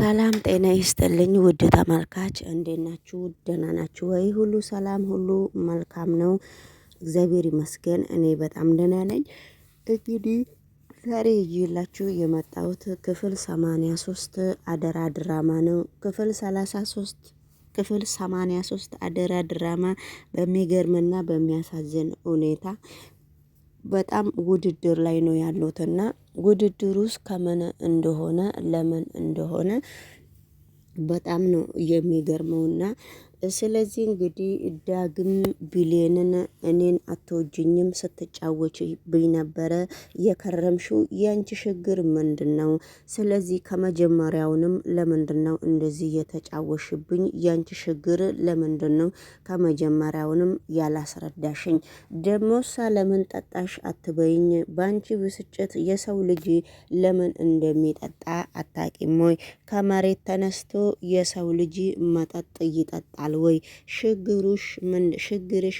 ሰላም ጤና ይስጥልኝ ውድ ተመልካች እንዴት ናችሁ? ደህና ናችሁ ወይ? ሁሉ ሰላም ሁሉ መልካም ነው። እግዚአብሔር ይመስገን እኔ በጣም ደህና ነኝ። እንግዲህ ዛሬ ይዤላችሁ የመጣሁት ክፍል 83 አደራ ድራማ ነው። ክፍል 33 ክፍል 83 አደራ ድራማ በሚገርምና በሚያሳዝን ሁኔታ በጣም ውድድር ላይ ነው ያሉትና ውድድር ውስጥ ከምን እንደሆነ ለምን እንደሆነ በጣም ነው የሚገርመውና ስለዚህ እንግዲህ ዳግም ቢሌንን እኔን አትወጂኝም ስትጫወችብኝ ነበረ የከረምሽው ያንቺ ችግር ምንድነው? ስለዚህ ከመጀመሪያውንም ለምንድነው እንደዚህ የተጫወሽብኝ? ያንቺ ችግር ለምንድነው ከመጀመሪያውንም ያላስረዳሽኝ? ደሞሳ ለምን ጠጣሽ አትበይኝ። ባንቺ ብስጭት የሰው ልጅ ለምን እንደሚጠጣ አታቂም ወይ? ከመሬት ተነስቶ የሰው ልጅ መጠጥ ይጠጣል ወይ? ችግርሽ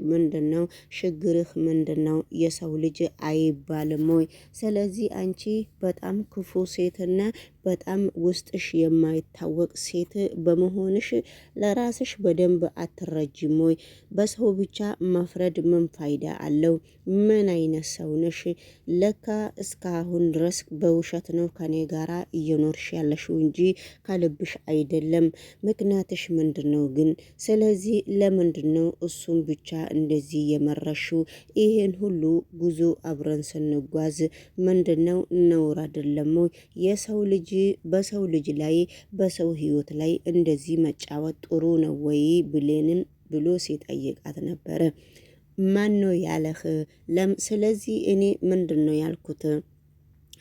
ምንድነው? ችግርህ ምንድነው? የሰው ልጅ አይባልም ወይ? ስለዚህ አንቺ በጣም ክፉ ሴትና በጣም ውስጥሽ የማይታወቅ ሴት በመሆንሽ ለራስሽ በደንብ አትረጅም ወይ? በሰው ብቻ መፍረድ ምን ፋይዳ አለው? ምን አይነት ሰው ነሽ? ለካ እስካሁን ድረስ በውሸት ነው ከኔ ጋራ እየኖርሽ ያለሽው እንጂ ከልብሽ አይደለም። ምክንያትሽ ምንድነው ግን? ስለዚህ ለምንድነው እሱን ብቻ እንደዚህ የመረሽው? ይሄን ሁሉ ጉዞ አብረን ስንጓዝ ምንድነው ነውር አይደለም ወይ? የሰው ልጅ በሰው ልጅ ላይ በሰው ህይወት ላይ እንደዚህ መጫወት ጥሩ ነው ወይ ብሌንን ብሎ ሲጠይቃት ነበረ። ማን ነው ያለህ? ስለዚህ እኔ ምንድነው ያልኩት?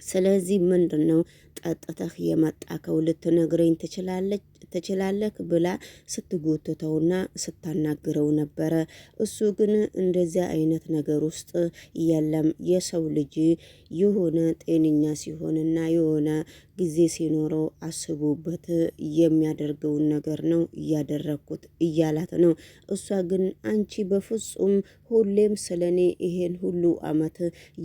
ስለዚህ ምንድነው ጠጥተህ የመጣከው ልትነግረኝ ትችላለህ ብላ ስትጎትተውና ስታናግረው ነበረ። እሱ ግን እንደዚያ አይነት ነገር ውስጥ የለም። የሰው ልጅ የሆነ ጤነኛ ሲሆንና የሆነ ጊዜ ሲኖረው አስቡበት የሚያደርገውን ነገር ነው እያደረኩት እያላት ነው። እሷ ግን አንቺ በፍጹም ሁሌም ስለኔ ይሄን ሁሉ አመት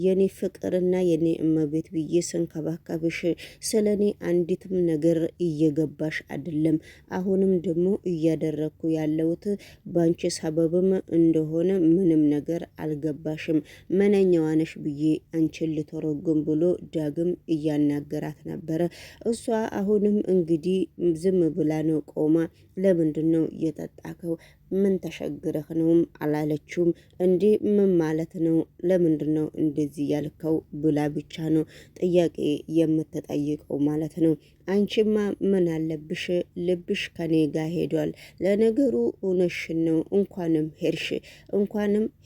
የኔ ፍቅርና የኔ እመቤት ብዬ ስንከባከብሽ ስለኔ አንዲትም ነገር እየገባሽ አይደለም። አሁንም ደግሞ እያደረኩ ያለሁት ባንቺ ሰበብም እንደሆነ ምንም ነገር አልገባሽም። መነኛዋ ነሽ ብዬ አንቺን ልተረጉም ብሎ ዳግም እያናገራት ነበረ። እሷ አሁንም እንግዲህ ዝም ብላ ነው ቆማ። ለምንድነው የጠጣከው? ምን ተሸግረህ ነውም አላለችውም። እንዴ ምን ማለት ነው? ለምንድነው እንደዚህ ያልከው ብላ ብቻ ነው ጥያቄ የምትጠይቀው ማለት ነው። አንቺማ ምን አለብሽ? ልብሽ ከኔ ጋር ሄዷል። ለነገሩ እውነትሽን ነው። እንኳንም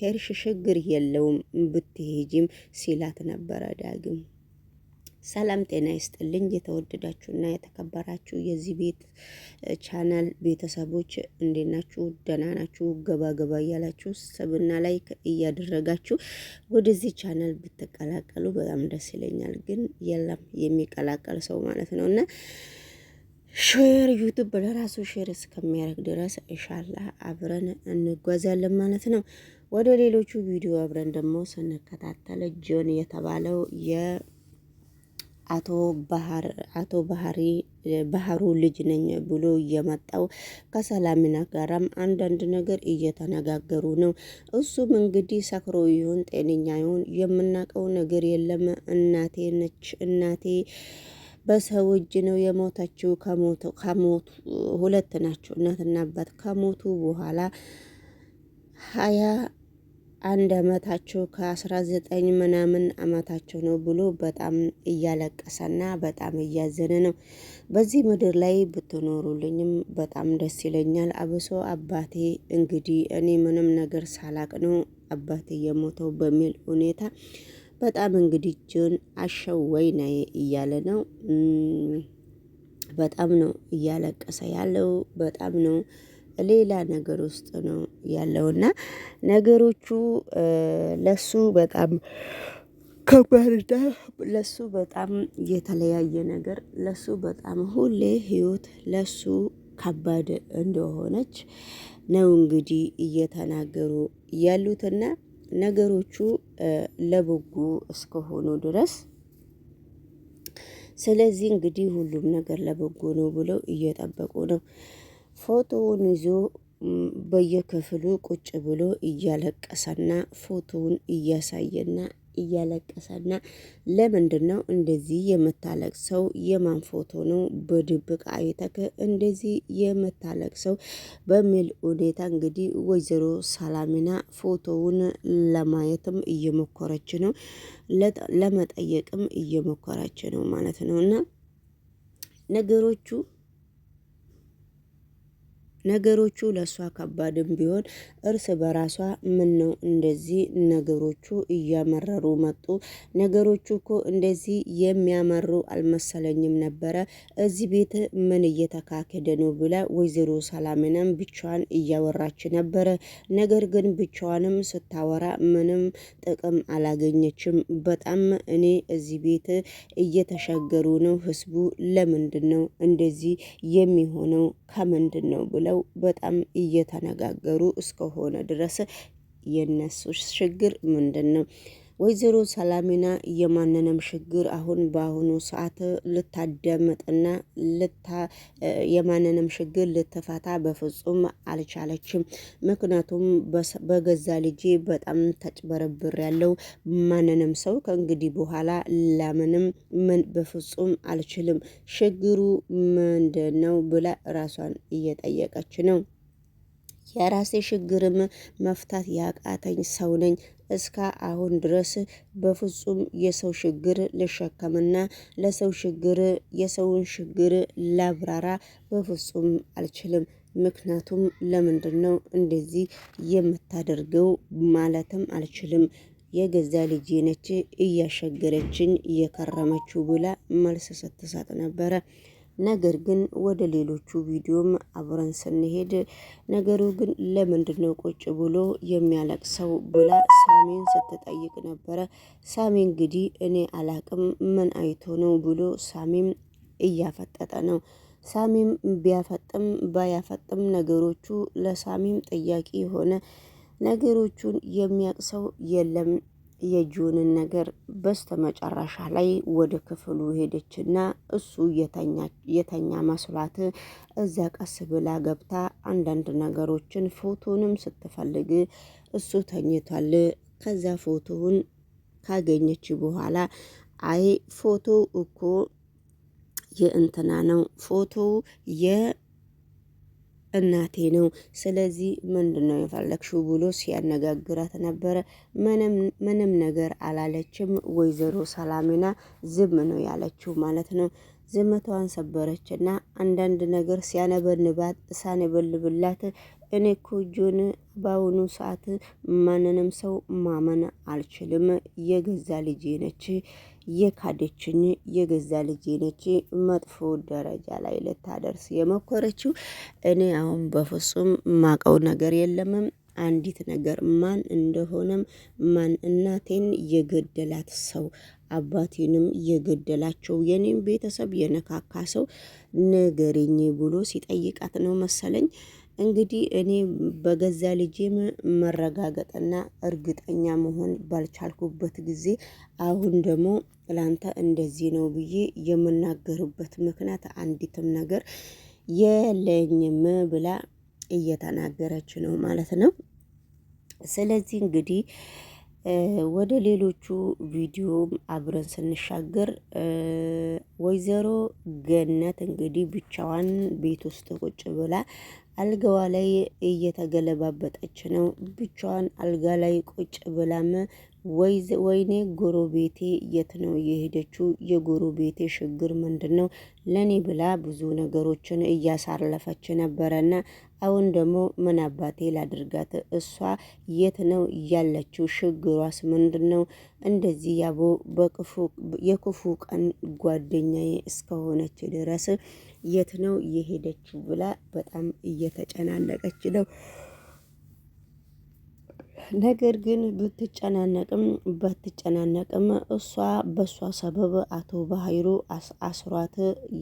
ሄርሽ ችግር የለውም ብትሄጂም ሲላት ነበረ ዳግም። ሰላም ጤና ይስጥልኝ የተወደዳችሁና የተከበራችሁ የዚህ ቤት ቻናል ቤተሰቦች እንዴት ናችሁ? ደህና ናችሁ? ገባ ገባ እያላችሁ ሰብና ላይክ እያደረጋችሁ ወደዚህ ቻናል ብትቀላቀሉ በጣም ደስ ይለኛል። ግን የለም የሚቀላቀል ሰው ማለት ነው። እና ሼር ዩቲዩብ ለራሱ ሼር እስከሚያደርግ ድረስ ኢንሻአላህ አብረን እንጓዛለን ማለት ነው። ወደ ሌሎቹ ቪዲዮ አብረን ደግሞ ስንከታተል ጆን የተባለው አቶ ባህሩ ልጅ ነኝ ብሎ የመጣው ከሰላሚና ጋራም አንዳንድ ነገር እየተነጋገሩ ነው። እሱም እንግዲህ ሰክሮ ይሁን ጤነኛ ይሁን የምናውቀው ነገር የለም። እናቴ ነች እናቴ በሰው እጅ ነው የሞተችው። ከሞቱ ሁለት ናቸው እናትና አባት ከሞቱ በኋላ 21 አመታቸው ከ19 ምናምን አመታቸው ነው ብሎ በጣም እያለቀሰና በጣም እያዘነ ነው። በዚህ ምድር ላይ ብትኖሩልኝም በጣም ደስ ይለኛል። አብሶ አባቴ እንግዲህ እኔ ምንም ነገር ሳላቅ ነው አባቴ የሞተው በሚል ሁኔታ በጣም እንግዲህ ጆን አሸወይ ነው እያለ ነው። በጣም ነው እያለቀሰ ያለው። በጣም ነው ሌላ ነገር ውስጥ ነው ያለውና ነገሮቹ ለሱ በጣም ከባድና ለሱ በጣም የተለያየ ነገር ለሱ በጣም ሁሌ ህይወት ለሱ ከባድ እንደሆነች ነው እንግዲህ እየተናገሩ ያሉትና ነገሮቹ ለበጎ እስከሆኑ ድረስ ስለዚህ እንግዲህ ሁሉም ነገር ለበጎ ነው ብለው እየጠበቁ ነው። ፎቶውን ይዞ በየክፍሉ ቁጭ ብሎ እያለቀሰና ፎቶውን እያሳየና እያለቀሰና ለምንድን ነው እንደዚህ የምታለቅሰው? የማን ፎቶ ነው በድብቅ አይተክ እንደዚህ የምታለቅሰው? በሚል ሁኔታ እንግዲህ ወይዘሮ ሰላሚና ፎቶውን ለማየትም እየሞከረች ነው፣ ለመጠየቅም እየሞከረች ነው ማለት ነው። እና ነገሮቹ ለእሷ ከባድም ቢሆን እርስ በራሷ ምን ነው እንደዚህ ነገሮቹ እያመረሩ መጡ? ነገሮቹ እኮ እንደዚህ የሚያመሩ አልመሰለኝም ነበረ። እዚህ ቤት ምን እየተካከደ ነው ብላ ወይዘሮ ሰላምንም ብቻዋን እያወራች ነበረ። ነገር ግን ብቻዋንም ስታወራ ምንም ጥቅም አላገኘችም። በጣም እኔ እዚህ ቤት እየተሸገሩ ነው ህዝቡ። ለምንድን ነው እንደዚህ የሚሆነው? ከምንድን ነው ብለው በጣም እየተነጋገሩ እስከሆነ ድረስ የነሱ ችግር ምንድን ነው? ወይዘሮ ሰላሚና የማንንም ችግር አሁን በአሁኑ ሰዓት ልታዳምጥና የማንንም ችግር ልትፈታ በፍጹም አልቻለችም። ምክንያቱም በገዛ ልጄ በጣም ተጭበረብር ያለው ማንንም ሰው ከእንግዲህ በኋላ ለምንም ምን በፍጹም አልችልም፣ ችግሩ ምንድን ነው ብላ ራሷን እየጠየቀች ነው። የራሴ ችግርም መፍታት ያቃተኝ ሰው ነኝ። እስከ አሁን ድረስ በፍጹም የሰው ችግር ልሸከምና ለሰው ችግር የሰውን ችግር ላብራራ በፍጹም አልችልም። ምክንያቱም ለምንድን ነው እንደዚህ የምታደርገው ማለትም አልችልም። የገዛ ልጄ ነች እያሸገረችኝ እየከረመችው ብላ መልስ ስትሰጥ ነበረ። ነገር ግን ወደ ሌሎቹ ቪዲዮም አብረን ስንሄድ ነገሩ ግን ለምንድን ነው ቁጭ ብሎ የሚያለቅሰው ብላ ሳሚን ስትጠይቅ ነበረ። ሳሚ እንግዲህ እኔ አላቅም ምን አይቶ ነው ብሎ ሳሚም እያፈጠጠ ነው። ሳሚም ቢያፈጥም ባያፈጥም ነገሮቹ ለሳሚም ጥያቄ የሆነ ነገሮቹን የሚያቅሰው የለም። የጆንን ነገር በስተመጨረሻ ላይ ወደ ክፍሉ ሄደችና እሱ የተኛ መስሏት እዛ ቀስ ብላ ገብታ አንዳንድ ነገሮችን ፎቶንም ስትፈልግ እሱ ተኝቷል። ከዛ ፎቶውን ካገኘች በኋላ አይ ፎቶ እኮ የእንትና ነው፣ ፎቶ እናቴ ነው። ስለዚህ ምንድን ነው የፈለግሽው ብሎ ሲያነጋግራት ነበረ። ምንም ነገር አላለችም። ወይዘሮ ሰላሚና ዝም ነው ያለችው ማለት ነው። ዝምታዋን ሰበረችና አንዳንድ ነገር ሲያነበልብላት እኔ እኮ ጆን በአሁኑ ሰዓት ማንንም ሰው ማመን አልችልም። የገዛ ልጄ ነች የካደችኝ፣ የገዛ ልጄ ነች መጥፎ ደረጃ ላይ ልታደርስ የሞከረችው። እኔ አሁን በፍጹም ማቀው ነገር የለምም። አንዲት ነገር ማን እንደሆነም ማን እናቴን የገደላት ሰው አባቴንም የገደላቸው የኔም ቤተሰብ የነካካ ሰው ንገሪኝ ብሎ ሲጠይቃት ነው መሰለኝ። እንግዲህ እኔ በገዛ ልጄም መረጋገጥና እርግጠኛ መሆን ባልቻልኩበት ጊዜ አሁን ደግሞ ላንተ እንደዚህ ነው ብዬ የምናገርበት ምክንያት አንዲትም ነገር የለኝም ብላ እየተናገረች ነው ማለት ነው። ስለዚህ እንግዲህ ወደ ሌሎቹ ቪዲዮም አብረን ስንሻገር ወይዘሮ ገነት እንግዲህ ብቻዋን ቤት ውስጥ ቁጭ ብላ አልጋዋ ላይ እየተገለባበጠች ነው። ብቻዋን አልጋ ላይ ቁጭ ብላም ወይኔ ጎረቤቴ የት ነው የሄደችው? የጎረቤቴ ችግር ምንድን ነው? ለኔ ብላ ብዙ ነገሮችን እያሳለፈች ነበረና አሁን ደግሞ ምን አባቴ ላድርጋት? እሷ የት ነው ያለችው? ችግሯስ ምንድን ነው? እንደዚህ ያቦ የክፉ ቀን ጓደኛዬ እስከሆነች ድረስ የት ነው የሄደችው ብላ በጣም እየተጨናነቀች ነው። ነገር ግን ብትጨናነቅም ባትጨናነቅም እሷ በሷ ሰበብ አቶ ባህሩ አስሯት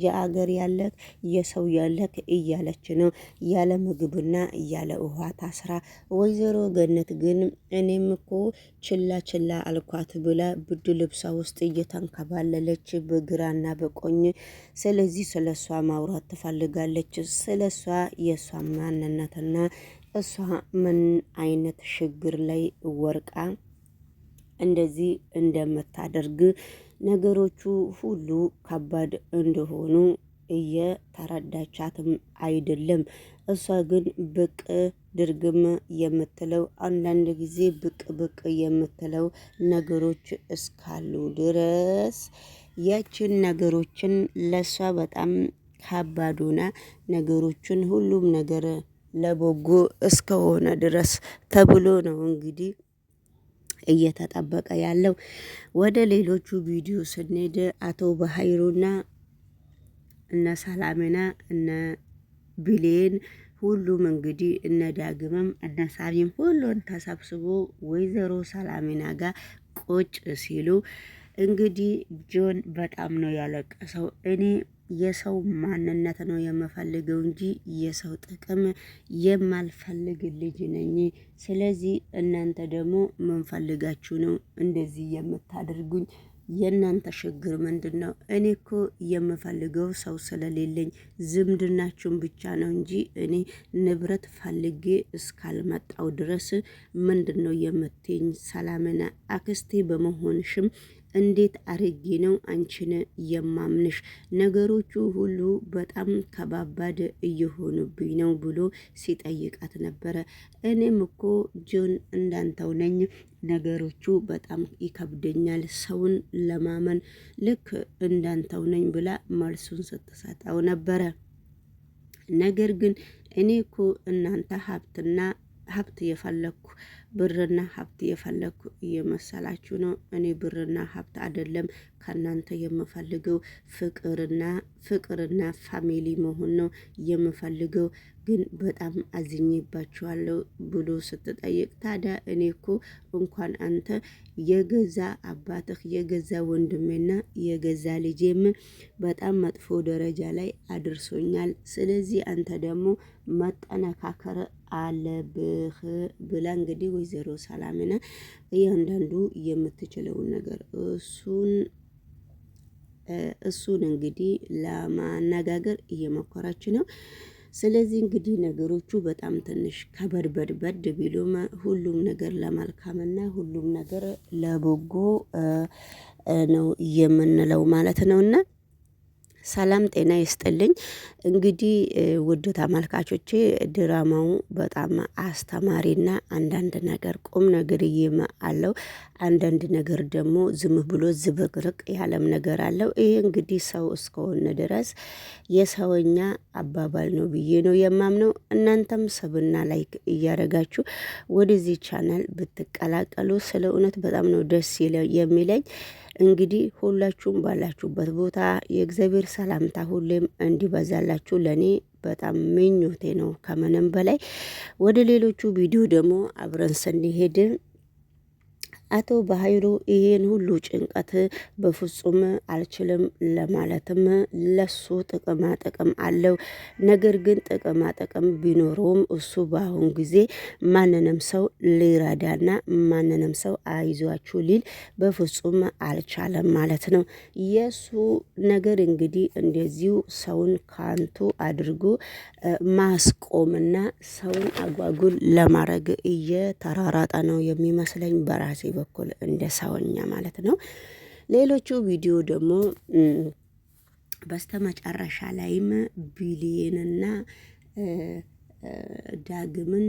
የአገር ያለክ የሰው ያለክ እያለች ነው ያለ ምግብና ያለ ውሃ ታስራ። ወይዘሮ ገነት ግን እኔም እኮ ችላ ችላ አልኳት ብላ ብድ ልብሷ ውስጥ እየተንከባለለች በግራና በቆኝ ስለዚህ ስለሷ ማውራት ትፈልጋለች። ስለሷ የሷ ማንነትና እሷ ምን አይነት ችግር ላይ ወርቃ እንደዚህ እንደምታደርግ ነገሮቹ ሁሉ ከባድ እንደሆኑ እየተረዳቻትም አይደለም። እሷ ግን ብቅ ድርግም የምትለው አንዳንድ ጊዜ ብቅ ብቅ የምትለው ነገሮች እስካሉ ድረስ ያችን ነገሮችን ለሷ በጣም ከባዱና ነገሮችን ሁሉም ነገር ለበጎ እስከሆነ ድረስ ተብሎ ነው እንግዲህ እየተጠበቀ ያለው። ወደ ሌሎቹ ቪዲዮ ስንሄድ አቶ በሃይሩና እነ ሰላምና እነ ብሌን ሁሉም እንግዲህ እነ ዳግምም እነ ሳሚም ሁሉን ተሰብስቦ ወይዘሮ ሰላምና ጋር ቁጭ ሲሉ እንግዲህ ጆን በጣም ነው ያለቀሰው። እኔ የሰው ማንነት ነው የምፈልገው እንጂ የሰው ጥቅም የማልፈልግ ልጅ ነኝ። ስለዚህ እናንተ ደግሞ ምን ፈልጋችሁ ነው እንደዚህ የምታደርጉኝ? የእናንተ ችግር ምንድነው? እኔ እኮ የምፈልገው ሰው ስለሌለኝ ዝምድናችሁን ብቻ ነው እንጂ እኔ ንብረት ፈልጌ እስካልመጣው ድረስ ምንድነው የምትይኝ? ሰላምና አክስቴ በመሆንሽም እንዴት አርጌ ነው አንቺን የማምንሽ? ነገሮቹ ሁሉ በጣም ከባባድ እየሆኑብኝ ነው ብሎ ሲጠይቃት ነበረ። እኔም እኮ ጆን እንዳንተው ነኝ፣ ነገሮቹ በጣም ይከብደኛል ሰውን ለማመን ልክ እንዳንተው ነኝ ብላ መልሱን ስትሰጠው ነበረ። ነገር ግን እኔ እኮ እናንተ ሀብት የፈለኩ ብርና ሀብት የፈለኩ እየመሰላችሁ ነው። እኔ ብርና ሀብት አይደለም ከእናንተ የምፈልገው ፍቅርና ፋሚሊ መሆን ነው የምፈልገው። ግን በጣም አዝኜባችኋለሁ ብሎ ስትጠይቅ፣ ታዲያ እኔ እኮ እንኳን አንተ የገዛ አባትህ የገዛ ወንድሜና የገዛ ልጄም በጣም መጥፎ ደረጃ ላይ አድርሶኛል። ስለዚህ አንተ ደግሞ መጠነካከር አለብህ ብላ እንግዲህ ወይዘሮ ሰላምና እያንዳንዱ የምትችለውን ነገር እሱን እንግዲህ ለማነጋገር እየሞከረች ነው። ስለዚህ እንግዲህ ነገሮቹ በጣም ትንሽ ከበድበድበድ ቢሉም ሁሉም ነገር ለመልካምና ሁሉም ነገር ለበጎ ነው የምንለው ማለት ነውና ሰላም ጤና ይስጥልኝ። እንግዲህ ውድ ተመልካቾቼ ድራማው በጣም አስተማሪና አንዳንድ ነገር ቁም ነገር አለው። አንዳንድ ነገር ደግሞ ዝም ብሎ ዝብርቅርቅ ያለም ነገር አለው። ይሄ እንግዲህ ሰው እስከሆነ ድረስ የሰውኛ አባባል ነው ብዬ ነው የማምነው። እናንተም ሰብና ላይክ እያደረጋችሁ ወደዚህ ቻናል ብትቀላቀሉ ስለ እውነት በጣም ነው ደስ የሚለኝ። እንግዲህ ሁላችሁም ባላችሁበት ቦታ የእግዚአብሔር ሰላምታ ሁሌም እንዲበዛላችሁ ለኔ በጣም ምኞቴ ነው ከምንም በላይ። ወደ ሌሎቹ ቪዲዮ ደግሞ አብረን ስንሄድ አቶ ባህሩ ይሄን ሁሉ ጭንቀት በፍጹም አልችልም ለማለትም ለሱ ጥቅማ ጥቅም አለው። ነገር ግን ጥቅማ ጥቅም ቢኖረውም እሱ በአሁን ጊዜ ማንንም ሰው ሊረዳና ማንንም ሰው አይዟችሁ ሊል በፍጹም አልቻለም ማለት ነው። የሱ ነገር እንግዲህ እንደዚሁ ሰውን ካንቱ አድርጎ ማስቆምና ሰውን አጓጉል ለማድረግ እየተራራጠ ነው የሚመስለኝ በራሴ በኩል እንደ ሰውኛ ማለት ነው። ሌሎቹ ቪዲዮ ደግሞ በስተመጨረሻ ላይም ቢሊየንና ዳግምን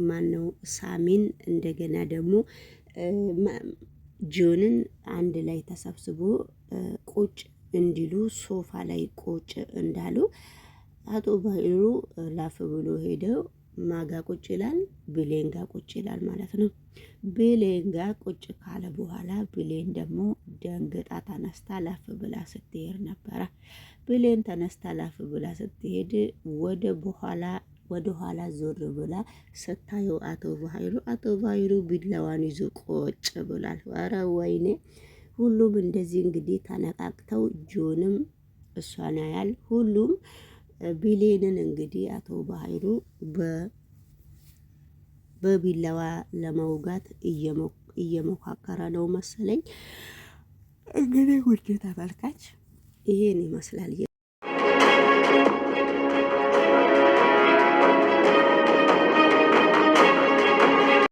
ማነው ሳሚን እንደገና ደግሞ ጆንን አንድ ላይ ተሰብስቦ ቁጭ እንዲሉ ሶፋ ላይ ቁጭ እንዳሉ አቶ ባህሩ ላፍ ብሎ ሄደው ማጋ ቁጭ ይላል፣ ብሌን ጋ ቁጭ ይላል ማለት ነው። ብሌን ጋ ቁጭ ካለ በኋላ ብሌን ደግሞ ደንግጣ ተነስታ ላፍ ብላ ስትሄድ ነበረ። ብሌን ተነስታ ላፍ ብላ ስትሄድ ወደ በኋላ ወደ ኋላ ዞር ብላ ስታየው አቶ ባይሩ ቢላዋን ይዞ ቆጭ ብሏል። ኧረ ወይኔ! ሁሉም እንደዚህ እንግዲህ ተነቃቅተው ጆንም እሷን ያያል። ሁሉም ቢሌንን እንግዲህ አቶ ባይሩ በቢላዋ ለመውጋት እየሞካከረ ነው መሰለኝ። እንግዲህ ውድ ተመልካች ይሄን ይመስላል።